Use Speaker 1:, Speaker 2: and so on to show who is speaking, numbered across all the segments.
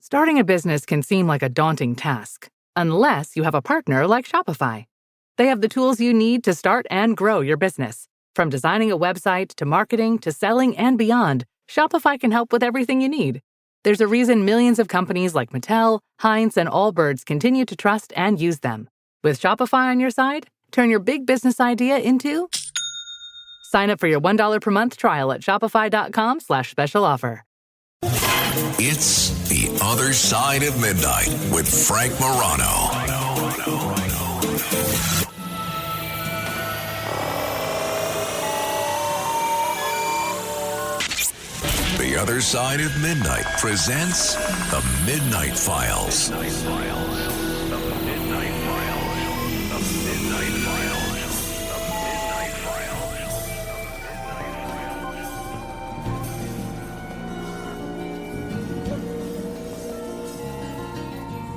Speaker 1: Starting a business can seem like a daunting task, unless you have a partner like Shopify. They have the tools you need to start and grow your business. From designing a website to marketing to selling and beyond, Shopify can help with everything you need. There's a reason millions of companies like Mattel, Heinz, and Allbirds continue to trust and use them. With Shopify on your side, turn your big business idea into... Sign up for your $1 per month trial at shopify.com/special offer.
Speaker 2: It's The Other Side of Midnight with Frank Morano. The Other Side of Midnight presents The Midnight Files.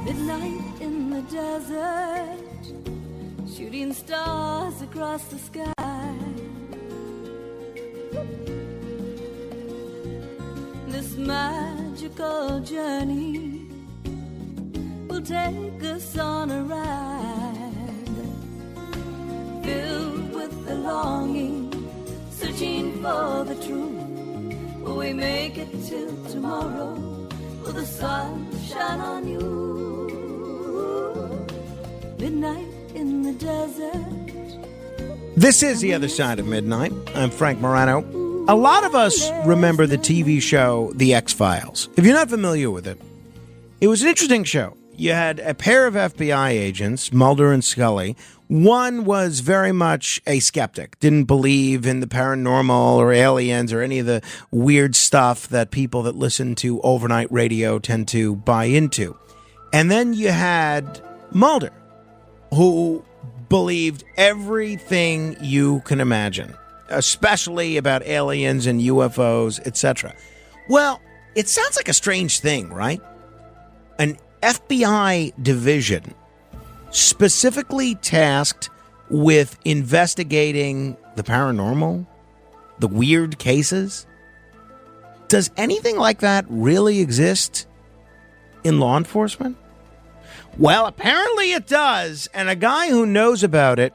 Speaker 3: Midnight in the desert, shooting stars across the sky. This magical journey will take us on a ride, filled with the longing, searching for the truth. Will we make it till tomorrow? Will the sun shine on you? Midnight in the desert.
Speaker 4: This is The Other Side of Midnight. I'm Frank Morano. A lot of us remember the TV show The X-Files. If you're not familiar with it, it was an interesting show. You had a pair of FBI agents, Mulder and Scully. One was very much a skeptic, didn't believe in the paranormal or aliens or any of the weird stuff that people that listen to overnight radio tend to buy into. And then you had Mulder, who believed everything you can imagine, especially about aliens and UFOs, etc. Well, it sounds like a strange thing, right? An FBI division specifically tasked with investigating the paranormal, the weird cases. Does anything like that really exist in law enforcement? Well, apparently it does, and a guy who knows about it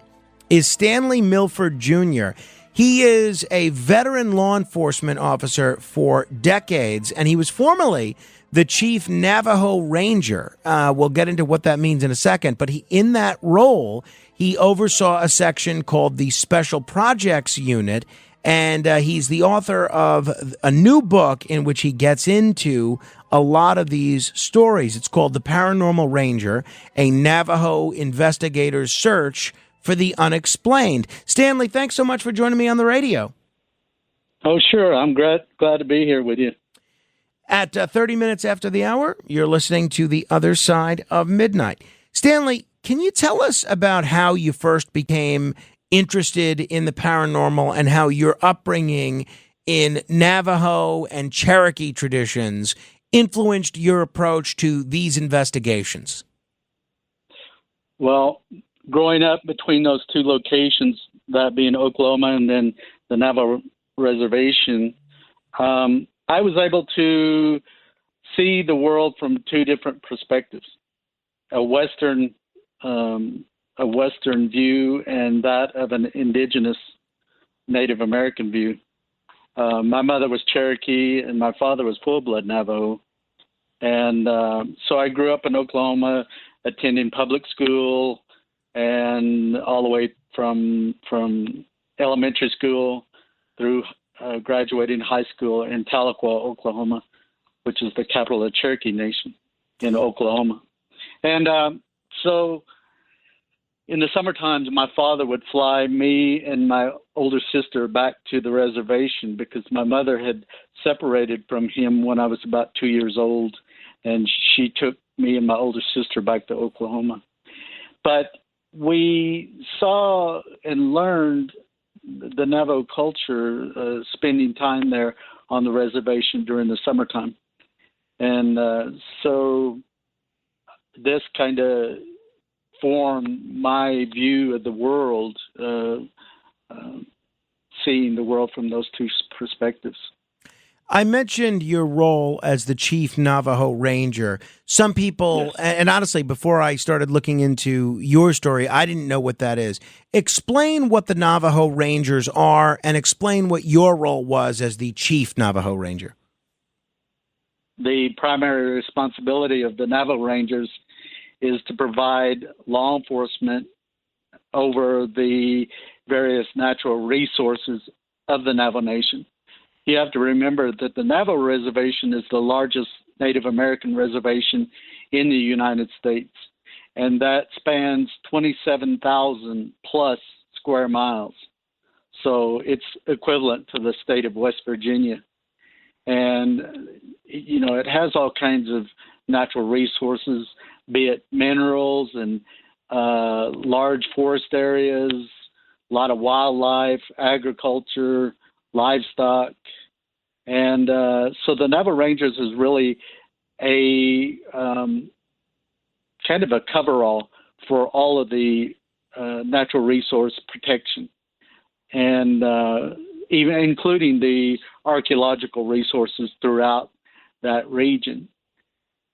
Speaker 4: is Stanley Milford Jr. He is a veteran law enforcement officer for decades, and he was formerly the Chief Navajo Ranger. We'll get into what that means in a second, but in that role, he oversaw a section called the Special Projects Unit, and he's the author of a new book in which he gets into a lot of these stories. It's called The Paranormal Ranger, a Navajo investigator's search for the unexplained. Stanley, thanks so much for joining me on the radio.
Speaker 5: Oh, sure. I'm glad to be here with you.
Speaker 4: At 30 minutes after the hour, you're listening to The Other Side of Midnight. Stanley, can you tell us about how you first became interested in the paranormal and how your upbringing in Navajo and Cherokee traditions influenced your approach to these investigations?
Speaker 5: Well, growing up between those two locations, that being Oklahoma and then the Navajo Reservation, I was able to see the world from two different perspectives: a Western view and that of an indigenous Native American view. My mother was Cherokee and my father was full-blood Navajo. And so I grew up in Oklahoma, attending public school and all the way from elementary school through graduating high school in Tahlequah, Oklahoma, which is the capital of the Cherokee Nation in Oklahoma. And so in the summer times, my father would fly me and my older sister back to the reservation because my mother had separated from him when I was about 2 years old, and she took me and my older sister back to Oklahoma. But we saw and learned the Navajo culture spending time there on the reservation during the summertime. And so this kind of formed my view of the world, seeing the world from those two perspectives.
Speaker 4: I mentioned your role as the Chief Navajo Ranger. Some people, and honestly, before I started looking into your story, I didn't know what that is. Explain what the Navajo Rangers are and explain what your role was as the Chief Navajo Ranger.
Speaker 5: The primary responsibility of the Navajo Rangers is to provide law enforcement over the various natural resources of the Navajo Nation. You have to remember that the Navajo Reservation is the largest Native American reservation in the United States, and that spans 27,000 plus square miles. So it's equivalent to the state of West Virginia. And, it has all kinds of natural resources, be it minerals and large forest areas, a lot of wildlife, agriculture, livestock. And so the Navajo Rangers is really a kind of a coverall for all of the natural resource protection, and even including the archaeological resources throughout that region.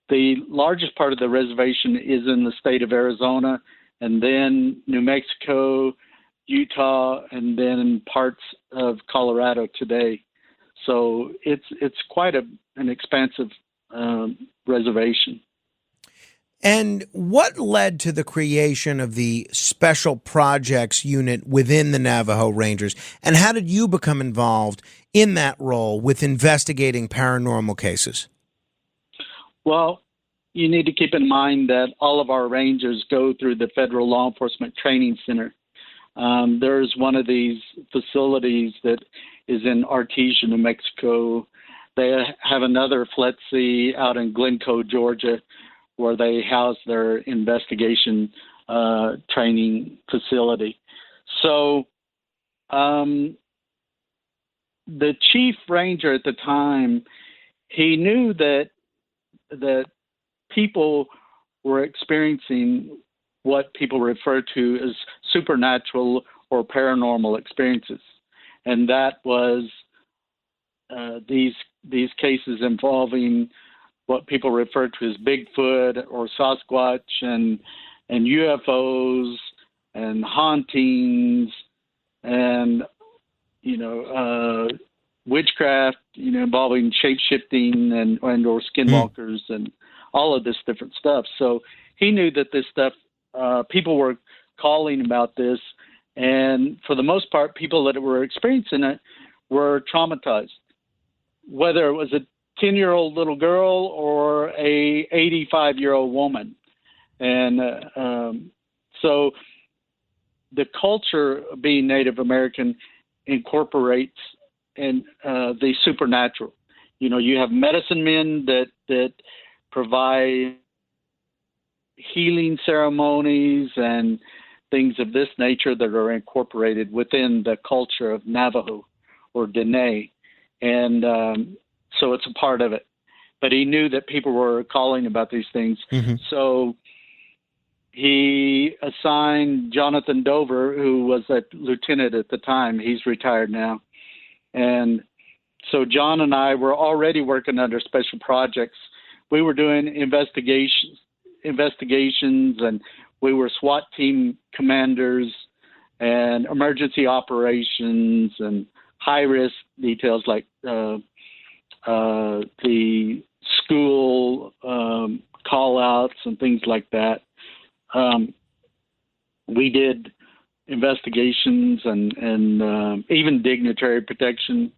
Speaker 5: The largest part of the reservation is in the state of Arizona, and then New Mexico, Utah, and then parts of Colorado today. So it's quite an expansive reservation.
Speaker 4: And what led to the creation of the Special Projects Unit within the Navajo Rangers? And how did you become involved in that role with investigating paranormal cases?
Speaker 5: Well, you need to keep in mind that all of our rangers go through the Federal Law Enforcement Training Center. There's one of these facilities that is in Artesia, New Mexico. They have another FLETC out in Glencoe, Georgia, where they house their investigation training facility. So the chief ranger at the time, he knew that people were experiencing what people refer to as supernatural or paranormal experiences. And that was these cases involving what people refer to as Bigfoot or Sasquatch and UFOs and hauntings and, witchcraft, involving shape-shifting and or skinwalkers and all of this different stuff. So he knew that this stuff, people were calling about this, and for the most part, people that were experiencing it were traumatized, whether it was a 10-year-old little girl or a 85-year-old woman. And so the culture of being Native American incorporates the supernatural. You have medicine men that provide healing ceremonies and things of this nature that are incorporated within the culture of Navajo or Dene. And so it's a part of it. But he knew that people were calling about these things. Mm-hmm. So he assigned Jonathan Dover, who was a lieutenant at the time. He's retired now. And so John and I were already working under special projects. We were doing investigations, and we were SWAT team commanders and emergency operations and high-risk details like the school call-outs and things like that. We did investigations and even dignitary protection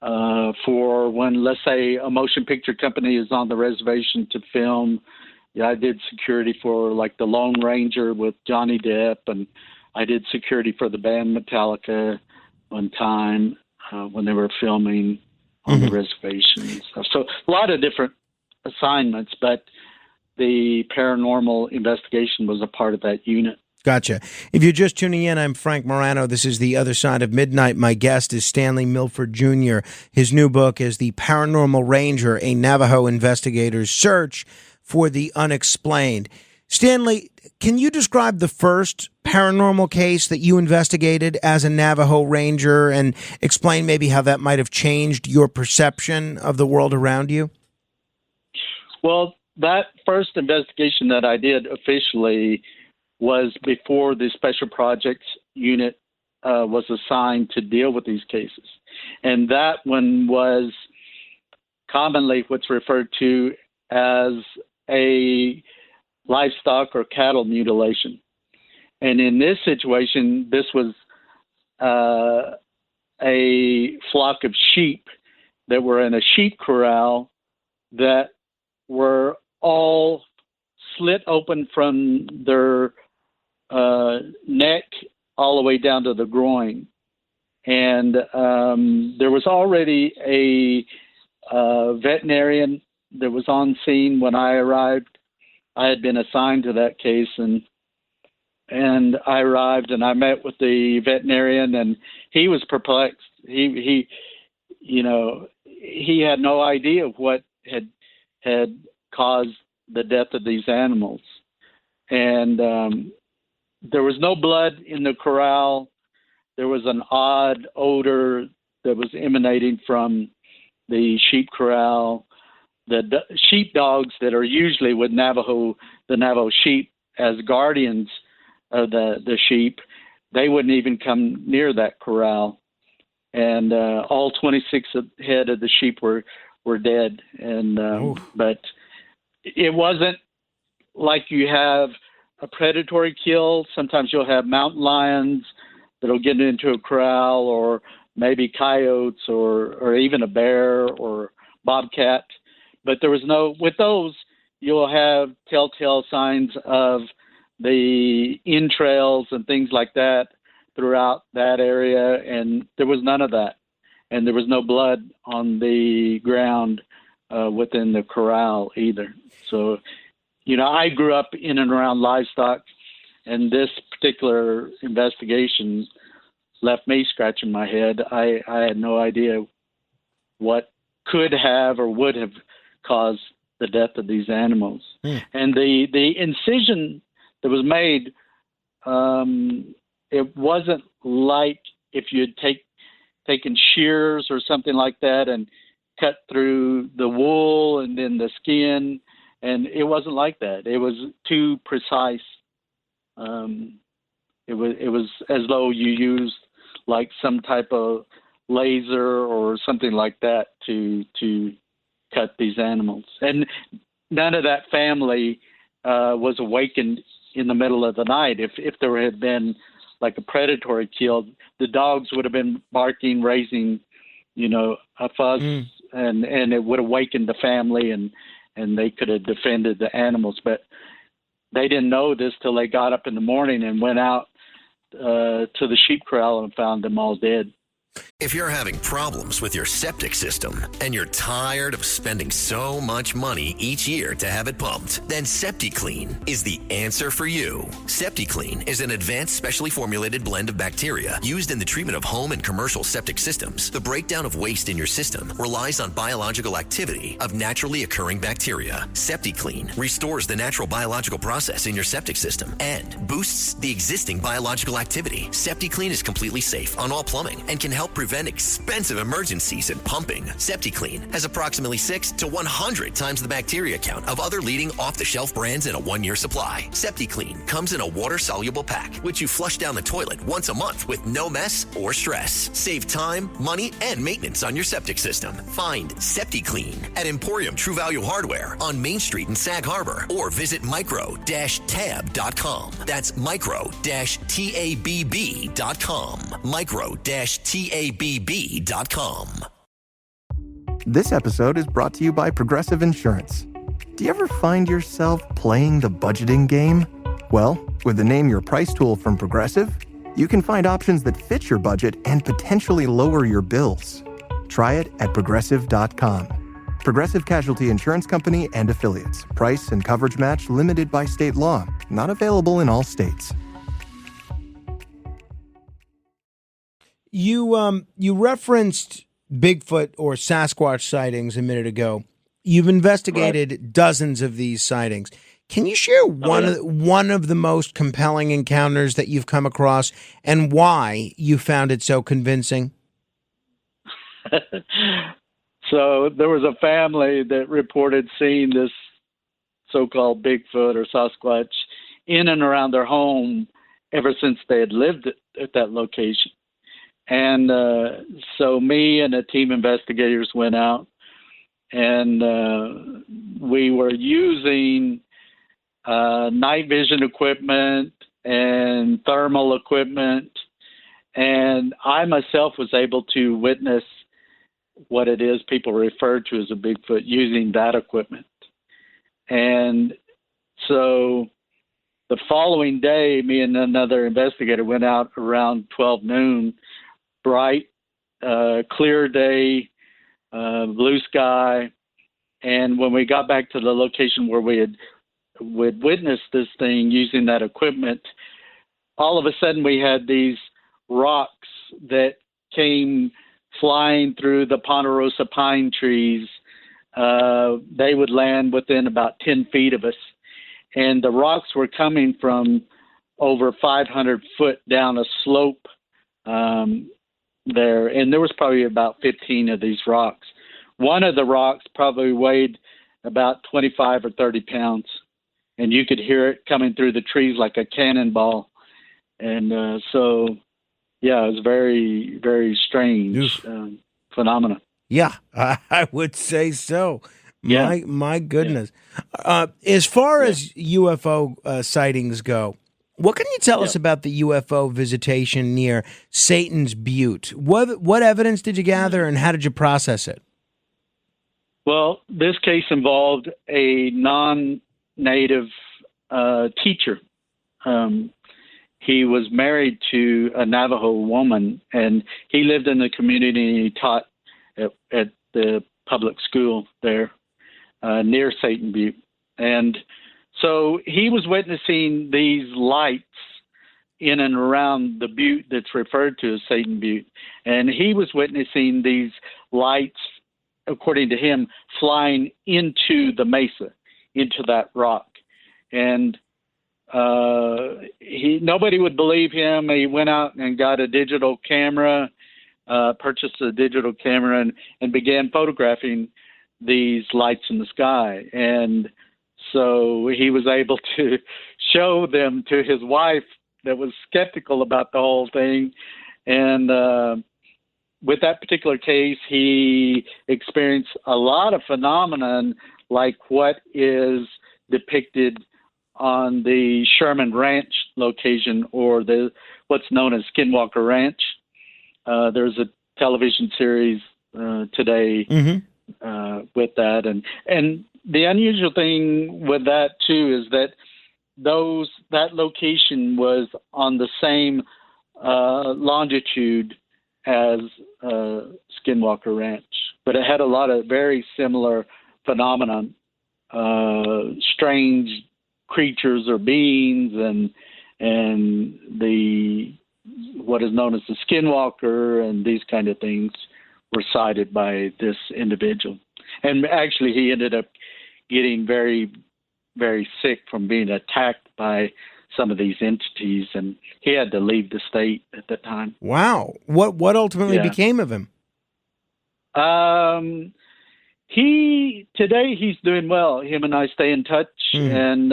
Speaker 5: for when, let's say, a motion picture company is on the reservation to film. Yeah, I did security for like the Lone Ranger with Johnny Depp, and I did security for the band Metallica one time when they were filming on the reservation and stuff. So a lot of different assignments, but the paranormal investigation was a part of that unit.
Speaker 4: Gotcha. If you're just tuning in, I'm Frank Morano. This is The Other Side of Midnight. My guest is Stanley Milford Jr. His new book is The Paranormal Ranger, a Navajo Investigator's Search for the Unexplained. Stanley, can you describe the first paranormal case that you investigated as a Navajo Ranger and explain maybe how that might have changed your perception of the world around you?
Speaker 5: Well, that first investigation that I did officially was before the Special Projects Unit was assigned to deal with these cases. And that one was commonly what's referred to as a livestock or cattle mutilation. And in this situation, this was a flock of sheep that were in a sheep corral that were all slit open from their neck all the way down to the groin. And there was already a veterinarian that was on scene when I arrived. I had been assigned to that case, and I arrived and I met with the veterinarian, and he was perplexed. He had no idea what had caused the death of these animals. And there was no blood in the corral. There was an odd odor that was emanating from the sheep corral. The sheep dogs that are usually with the Navajo sheep as guardians of the sheep, they wouldn't even come near that corral. And all 26 head of the sheep were dead. And but it wasn't like you have a predatory kill. Sometimes you'll have mountain lions that'll get into a corral, or maybe coyotes, or even a bear or bobcat. But there was no, with those, you'll have telltale signs of the entrails and things like that throughout that area, and there was none of that. And there was no blood on the ground within the corral either. So, I grew up in and around livestock, and this particular investigation left me scratching my head. I had no idea what could have or would have caused the death of these animals. And the incision that was made, it wasn't like if you'd taken shears or something like that and cut through the wool and then the skin, and it wasn't like that. It was too precise. It was as though you used like some type of laser or something like that to cut these animals. And none of that family was awakened in the middle of the night. If there had been like a predatory kill, the dogs would have been barking, raising, a fuss, and it would have awakened the family, and they could have defended the animals. But they didn't know this till they got up in the morning and went out to the sheep corral and found them all dead.
Speaker 6: If you're having problems with your septic system and you're tired of spending so much money each year to have it pumped, then SeptiClean is the answer for you. SeptiClean is an advanced, specially formulated blend of bacteria used in the treatment of home and commercial septic systems. The breakdown of waste in your system relies on biological activity of naturally occurring bacteria. SeptiClean restores the natural biological process in your septic system and boosts the existing biological activity. SeptiClean is completely safe on all plumbing and can help prevent expensive emergencies in pumping. SeptiClean has approximately 6 to 100 times the bacteria count of other leading off-the-shelf brands in a one-year supply. SeptiClean comes in a water-soluble pack, which you flush down the toilet once a month with no mess or stress. Save time, money, and maintenance on your septic system. Find SeptiClean at Emporium True Value Hardware on Main Street in Sag Harbor, or visit micro-tab.com. That's micro-tabb.com. Micro-tabb.com.
Speaker 7: This episode is brought to you by Progressive Insurance. Do you ever find yourself playing the budgeting game? Well, with the Name Your Price tool from Progressive, you can find options that fit your budget and potentially lower your bills. Try it at Progressive.com. Progressive Casualty Insurance Company and Affiliates. Price and coverage match limited by state law. Not available in all states.
Speaker 4: You referenced Bigfoot or Sasquatch sightings a minute ago. You've investigated dozens of these sightings. Can you share one of the most compelling encounters that you've come across and why you found it so convincing?
Speaker 5: So there was a family that reported seeing this so-called Bigfoot or Sasquatch in and around their home ever since they had lived at that location. And so me and a team of investigators went out, and we were using night vision equipment and thermal equipment. And I myself was able to witness what it is people refer to as a Bigfoot using that equipment. And so the following day, me and another investigator went out around 12 noon, bright, clear day, blue sky. And when we got back to the location where we had witnessed this thing using that equipment, all of a sudden we had these rocks that came flying through the ponderosa pine trees. They would land within about 10 feet of us. And the rocks were coming from over 500 foot down a slope there. And there was probably about 15 of these rocks. One of the rocks probably weighed about 25 or 30 pounds. And you could hear it coming through the trees like a cannonball. And so, yeah, it was very, very strange phenomena.
Speaker 4: Yeah, I would say so.
Speaker 5: Yeah.
Speaker 4: My goodness. Yeah. As far as UFO sightings go, what can you tell us about the UFO visitation near Satan's Butte? What evidence did you gather, and how did you process it?
Speaker 5: Well, this case involved a non-native teacher. He was married to a Navajo woman, and he lived in the community, and he taught at the public school there near Satan Butte. And so he was witnessing these lights in and around the butte that's referred to as Satan Butte. And he was witnessing these lights, according to him, flying into the mesa, into that rock. And nobody would believe him. He went out and got a digital camera, purchased a digital camera, and began photographing these lights in the sky. And so he was able to show them to his wife that was skeptical about the whole thing. And with that particular case, he experienced a lot of phenomenon like what is depicted on the Sherman Ranch location, or what's known as Skinwalker Ranch. There's a television series today with that, and the unusual thing with that too is that that location was on the same longitude as Skinwalker Ranch, but it had a lot of very similar phenomenon, strange creatures or beings, and the what is known as the Skinwalker, and these kind of things were cited by this individual. And actually, he ended up getting very, very sick from being attacked by some of these entities, and he had to leave the state at that time.
Speaker 4: Wow. What ultimately became of him?
Speaker 5: Today he's doing well. Him and I stay in touch, and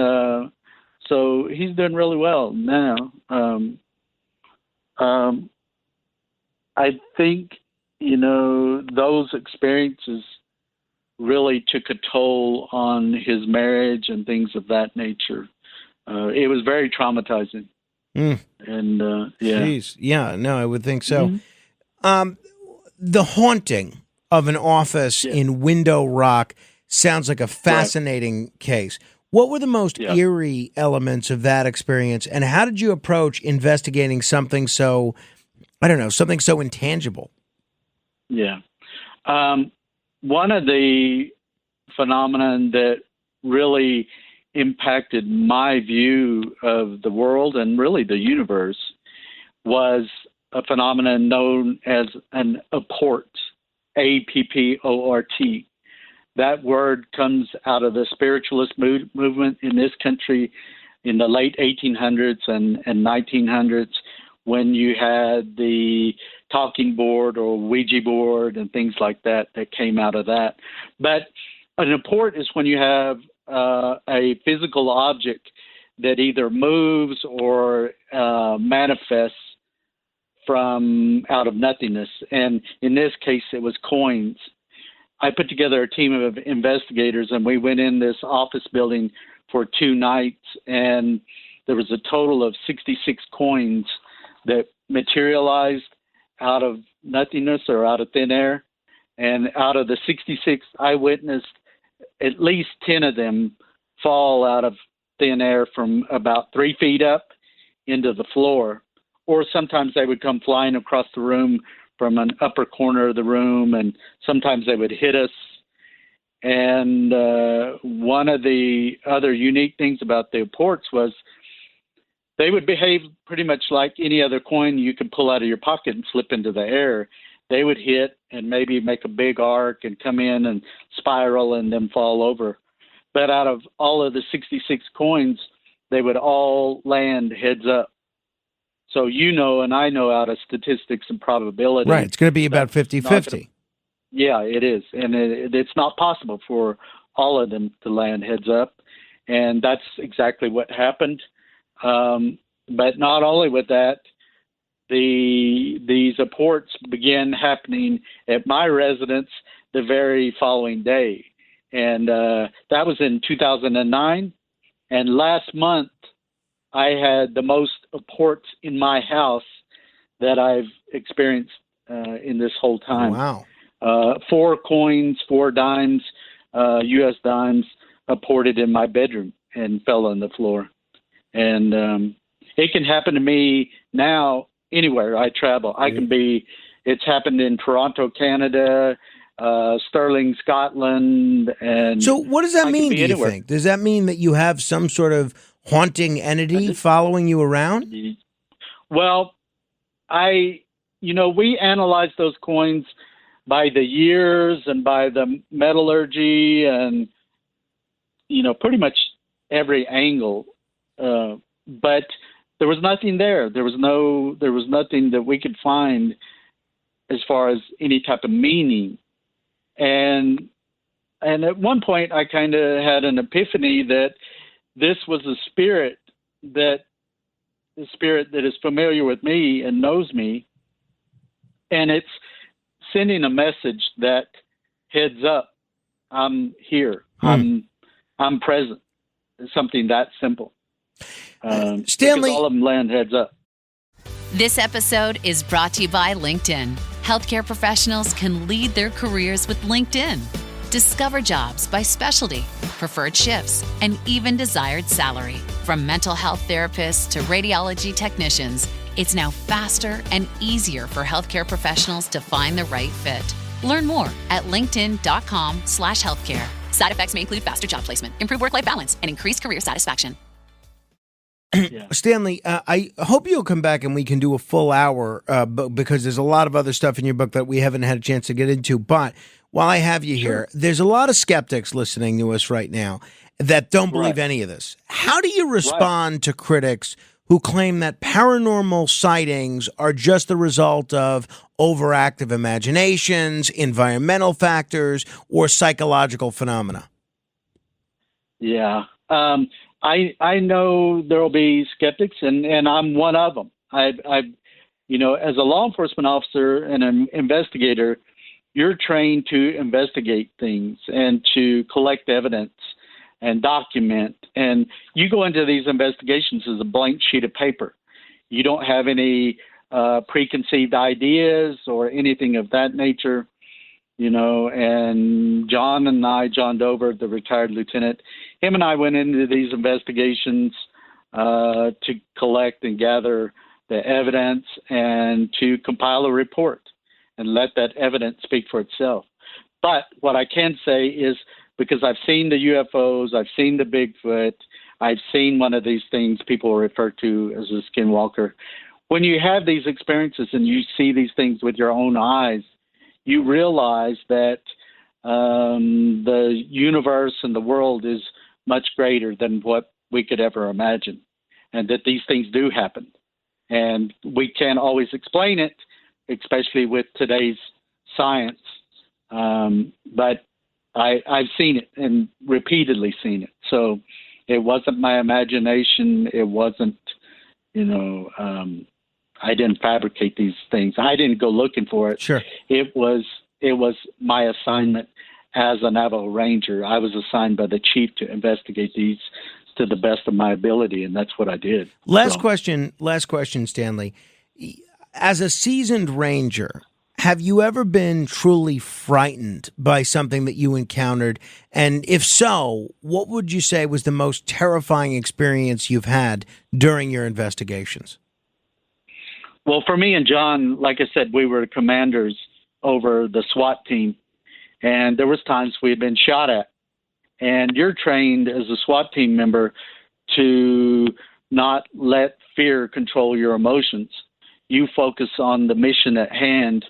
Speaker 5: so he's doing really well now. I think, those experiences really took a toll on his marriage and things of that nature. It was very traumatizing. And
Speaker 4: Jeez. Yeah, no, I would think so. The haunting of an office in Window Rock sounds like a fascinating case. What were the most eerie elements of that experience, and how did you approach investigating something so, something so intangible?
Speaker 5: Yeah. One of the phenomenon that really impacted my view of the world and really the universe was a phenomenon known as an apport, APPORT. that word comes out of the spiritualist movement in this country in the late 1800s and 1900s, when you had the talking board or Ouija board and things like that came out of that. But an apport is when you have a physical object that either moves or manifests from out of nothingness. And in this case, it was coins. I put together a team of investigators, and we went in this office building for 2 nights, and there was a total of 66 coins that materialized out of nothingness or out of thin air. And out of the 66, I witnessed at least 10 of them fall out of thin air from about 3 feet up into the floor. Or sometimes they would come flying across the room from an upper corner of the room, and sometimes they would hit us. And one of the other unique things about the apports was they would behave pretty much like any other coin you could pull out of your pocket and flip into the air. They would hit and maybe make a big arc and come in and spiral and then fall over. But out of all of the 66 coins, they would all land heads up. So you know, and I know out of statistics and probability.
Speaker 4: Right, it's going to be about 50-50.
Speaker 5: Yeah, it is. And it's not possible for all of them to land heads up. And that's exactly what happened. But not only with that, these apports began happening at my residence the very following day. And that was in 2009. And last month, I had the most apports in my house that I've experienced in this whole time.
Speaker 4: Wow.
Speaker 5: 4 coins, 4 dimes, U.S. dimes, apported in my bedroom and fell on the floor. And it can happen to me now anywhere I travel. It's happened in Toronto, Canada, Stirling, Scotland. And
Speaker 4: so what does that mean, do you think? Does that mean that you have some sort of haunting entity following you around?
Speaker 5: Well, we analyze those coins by the years and by the metallurgy and, pretty much every angle. But there was nothing there. There was nothing that we could find as far as any type of meaning. And at one point I kind of had an epiphany that this was a spirit that is familiar with me and knows me. And it's sending a message that heads up, I'm here. I'm present. It's something that simple.
Speaker 4: Stanley,
Speaker 5: all of them land heads up.
Speaker 8: This episode is brought to you by LinkedIn. Healthcare professionals can lead their careers with LinkedIn. Discover jobs by specialty, preferred shifts, and even desired salary. From mental health therapists to radiology technicians, it's now faster and easier for healthcare professionals to find the right fit. Learn more at linkedin.com/healthcare. Side effects may include faster job placement, improved work-life balance, and increased career satisfaction.
Speaker 4: Yeah. Stanley, I hope you'll come back and we can do a full hour because there's a lot of other stuff in your book that we haven't had a chance to get into. But while I have you here, there's a lot of skeptics listening to us right now that don't believe any of this. How do you respond to critics who claim that paranormal sightings are just the result of overactive imaginations, environmental factors, or psychological phenomena?
Speaker 5: Yeah. I know there will be skeptics, and I'm one of them. I've as a law enforcement officer and an investigator, you're trained to investigate things and to collect evidence and document. And you go into these investigations as a blank sheet of paper. You don't have any preconceived ideas or anything of that nature. And John Dover, the retired lieutenant, him and I went into these investigations to collect and gather the evidence and to compile a report and let that evidence speak for itself. But what I can say is, because I've seen the UFOs, I've seen the Bigfoot, I've seen one of these things people refer to as a skinwalker. When you have these experiences and you see these things with your own eyes, you realize that the universe and the world is much greater than what we could ever imagine, and that these things do happen. And we can't always explain it, especially with today's science. But I've seen it and repeatedly seen it. So it wasn't my imagination. It wasn't, I didn't fabricate these things. I didn't go looking for it.
Speaker 4: Sure.
Speaker 5: It was my assignment as a Navajo Ranger. I was assigned by the chief to investigate these to the best of my ability, and that's what I did.
Speaker 4: Last question, Stanley. As a seasoned ranger, have you ever been truly frightened by something that you encountered? And if so, what would you say was the most terrifying experience you've had during your investigations?
Speaker 5: Well, for me and John, like I said, we were commanders over the SWAT team, and there was times we had been shot at. And you're trained as a SWAT team member to not let fear control your emotions. You focus on the mission at hand,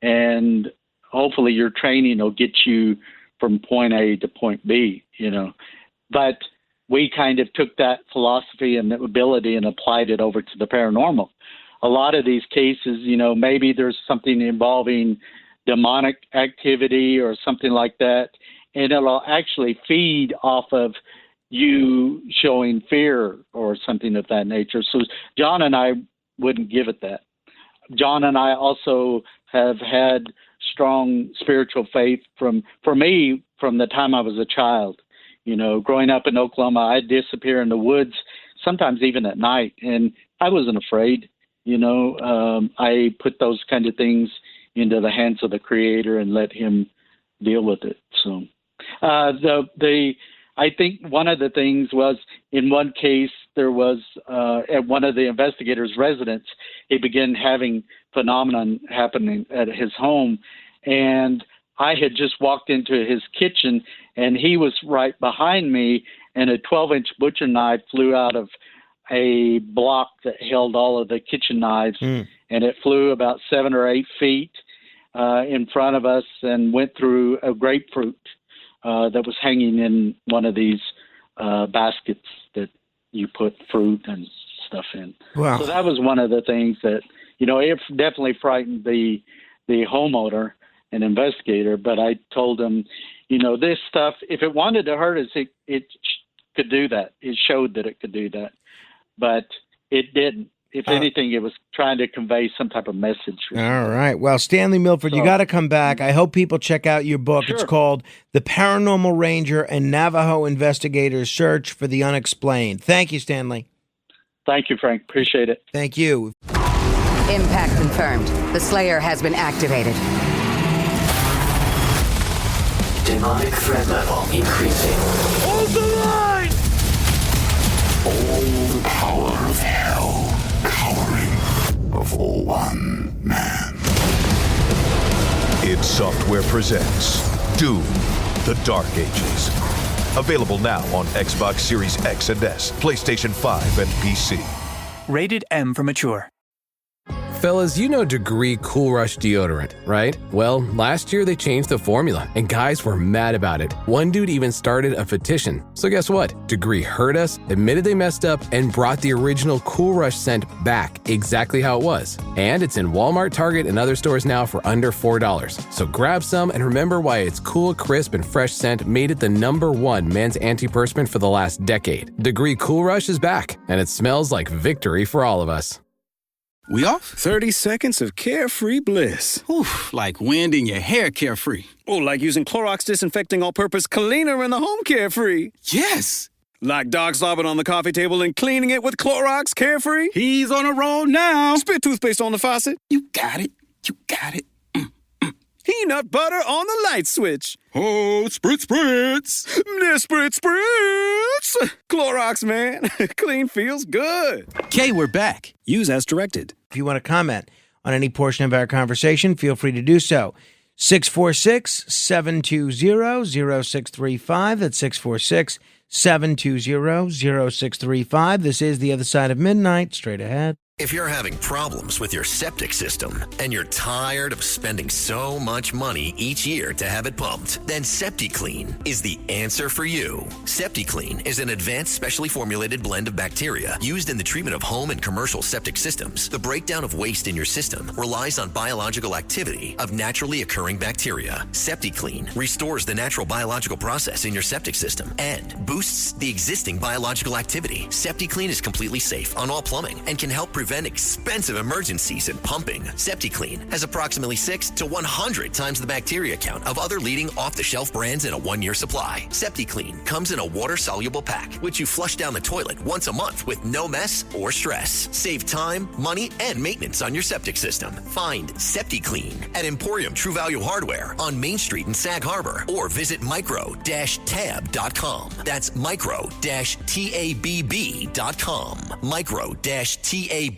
Speaker 5: and hopefully your training will get you from point A to point B, But we kind of took that philosophy and ability and applied it over to the paranormal. A lot of these cases, maybe there's something involving demonic activity or something like that, and it'll actually feed off of you showing fear or something of that nature. So John and I wouldn't give it that. John and I also have had strong spiritual faith from the time I was a child. Growing up in Oklahoma, I'd disappear in the woods, sometimes even at night, and I wasn't afraid. I put those kind of things into the hands of the Creator and let Him deal with it. So I think one of the things was, in one case, there was at one of the investigators' residence, he began having phenomenon happening at his home, and I had just walked into his kitchen, and he was right behind me, and a 12-inch butcher knife flew out of a block that held all of the kitchen knives, and it flew about 7 or 8 feet in front of us and went through a grapefruit that was hanging in one of these baskets that you put fruit and stuff in.
Speaker 4: Wow.
Speaker 5: So that was one of the things that, it definitely frightened the homeowner and investigator, but I told him, this stuff, if it wanted to hurt us, it could do that. It showed that it could do that, but it didn't. If anything, it was trying to convey some type of message.
Speaker 4: All right. Well, Stanley Milford, you got to come back. I hope people check out your book. Sure. It's called The Paranormal Ranger and Navajo Investigators Search for the Unexplained. Thank you, Stanley.
Speaker 5: Thank you, Frank. Appreciate it.
Speaker 4: Thank you.
Speaker 9: Impact confirmed. The Slayer has been activated.
Speaker 10: Demonic threat level increasing.
Speaker 11: Hold the line!
Speaker 2: All the power of hell cowering before one man.
Speaker 12: id Software presents Doom, The Dark Ages. Available now on Xbox Series X and S, PlayStation 5, and PC.
Speaker 11: Rated M for mature.
Speaker 13: Fellas, you know Degree Cool Rush deodorant, right? Well, last year they changed the formula, and guys were mad about it. One dude even started a petition. So guess what? Degree heard us, admitted they messed up, and brought the original Cool Rush scent back exactly how it was. And it's in Walmart, Target, and other stores now for under $4. So grab some and remember why its cool, crisp, and fresh scent made it the #1 men's antiperspirant for the last decade. Degree Cool Rush is back, and it smells like victory for all of us.
Speaker 14: We off? 30 seconds of carefree bliss.
Speaker 15: Oof, like wind in your hair carefree.
Speaker 14: Oh, like using Clorox Disinfecting All-Purpose Cleaner in the home carefree.
Speaker 15: Yes.
Speaker 14: Like dog slobbing on the coffee table and cleaning it with Clorox Carefree.
Speaker 15: He's on a roll now.
Speaker 14: Spit toothpaste on the faucet.
Speaker 15: You got it. You got it.
Speaker 14: Peanut butter on the light switch.
Speaker 15: Oh, spritz.
Speaker 14: Spritz. Clorox, man. Clean feels good.
Speaker 15: Okay, we're back.
Speaker 14: Use as directed.
Speaker 4: If you want to comment on any portion of our conversation, feel free to do so. 646-720-0635. That's 646-720-0635. This is The Other Side of Midnight. Straight ahead.
Speaker 6: If you're having problems with your septic system and you're tired of spending so much money each year to have it pumped, then SeptiClean is the answer for you. SeptiClean is an advanced specially formulated blend of bacteria used in the treatment of home and commercial septic systems. The breakdown of waste in your system relies on biological activity of naturally occurring bacteria. SeptiClean restores the natural biological process in your septic system and boosts the existing biological activity. SeptiClean is completely safe on all plumbing and can help prevent expensive emergencies in pumping. SeptiClean has approximately 6 to 100 times the bacteria count of other leading off-the-shelf brands in a 1-year supply. SeptiClean comes in a water-soluble pack, which you flush down the toilet once a month with no mess or stress. Save time, money, and maintenance on your septic system. Find SeptiClean at Emporium True Value Hardware on Main Street in Sag Harbor or visit micro-tab.com. That's micro-tabb.com. Micro-tabb.com.